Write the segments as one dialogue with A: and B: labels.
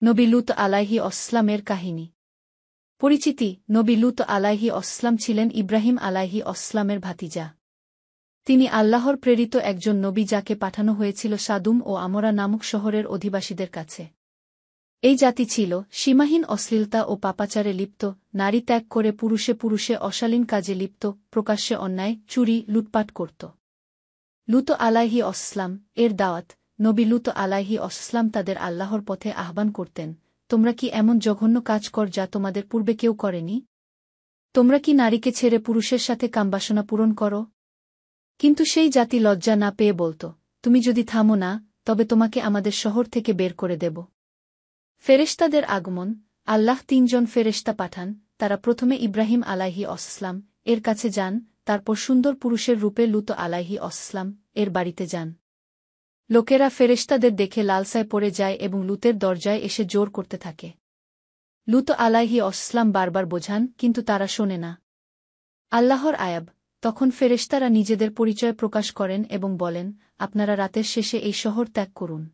A: নবী লূত আলাইহি অসলামের কাহিনী। পরিচিতি। নবী লূত আলাইহি অসলাম ছিলেন ইব্রাহিম আলাইহি অসলামের ভাতিজা। তিনি আল্লাহর প্রেরিত একজন নবী যাকে পাঠানো হয়েছিল সাদুম ও আমরা নামক শহরের অধিবাসীদের কাছে। এই জাতি ছিল সীমাহীন অশ্লীলতা ও পাপাচারে লিপ্ত, নারী ত্যাগ করে পুরুষে পুরুষে অশালীন কাজে লিপ্ত, প্রকাশ্যে অন্যায়, চুরি, লুটপাট করত। লূত আলাইহি অসলাম এর দাওয়াত। নবী লূত আলাইহি অসলাম তাদের আল্লাহর পথে আহ্বান করতেন, তোমরা কি এমন জঘন্য কাজ কর যা তোমাদের পূর্বে কেউ করেনি? তোমরা কি নারীকে ছেড়ে পুরুষের সাথে কামবাসনা পূরণ করো? কিন্তু সেই জাতি লজ্জা না পেয়ে বলত, তুমি যদি থামো না, তবে তোমাকে আমাদের শহর থেকে বের করে দেব। ফেরেশতাদের আগমন। আল্লাহ ৩ জন ফেরেশতা পাঠান। তারা প্রথমে ইব্রাহিম আলাইহি অসলাম এর কাছে যান, তারপর সুন্দর পুরুষের রূপে লূত আলাইহি অসলাম এর বাড়িতে যান। লোকেরা ফেরেশতাদের দেখে লালসায় পড়ে যায় এবং লূতের দরজায় এসে জোর করতে থাকে। লূত আলাইহি অসলাম বারবার বোঝান, কিন্তু তারা শোনে না। আল্লাহর আয়াব। তখন ফেরেশতারা নিজেদের পরিচয় প্রকাশ করেন এবং বলেন, আপনারা রাতের শেষে এই শহর ত্যাগ করুন।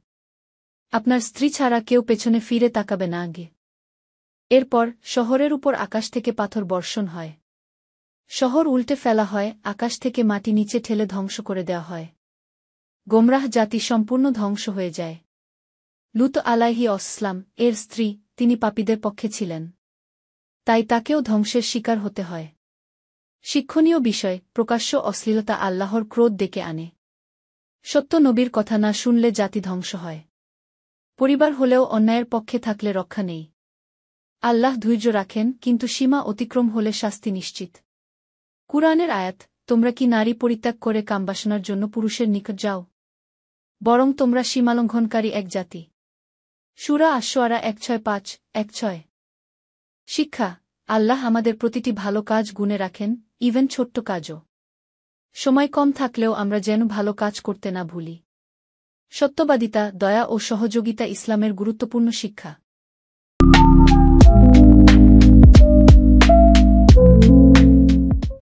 A: আপনার স্ত্রী ছাড়া কেউ পেছনে ফিরে তাকাবে না আগে। এরপর শহরের উপর আকাশ থেকে পাথর বর্ষণ হয়। শহর উল্টে ফেলা হয়, আকাশ থেকে মাটি নিচে ঠেলে ধ্বংস করে দেওয়া হয়। গোমরাহ জাতি সম্পূর্ণ ধ্বংস হয়ে যায়। লূত আলাইহি অসলাম এর স্ত্রী, তিনি পাপীদের পক্ষে ছিলেন। তাই তাকেও ধ্বংসের শিকার হতে হয়। শিক্ষণীয় বিষয়। প্রকাশ্য অশ্লীলতা আল্লাহর ক্রোধ ডেকে আনে। সত্য নবীর কথা না শুনলে জাতি ধ্বংস হয়। পরিবার হলেও অন্যায়ের পক্ষে থাকলে রক্ষা নেই। আল্লাহ ধৈর্য রাখেন, কিন্তু সীমা অতিক্রম হলে শাস্তি নিশ্চিত। কুরআনের আয়াত। তোমরা কি নারী পরিত্যাগ করে কামবাসনার জন্য পুরুষের নিকট যাও? বরং তোমরা সীমালঙ্ঘনকারী এক জাতি। সূরা আশ-শুআরা ১৬৫-১৬। শিক্ষা। আল্লাহ আমাদের প্রতিটি ভালো কাজ গুণে রাখেন, ইভেন ছোট্ট কাজও। সময় কম থাকলেও আমরা যেন ভালো কাজ করতে না ভুলি। সত্যবাদিতা, দয়া ও সহযোগিতা ইসলামের গুরুত্বপূর্ণ শিক্ষা।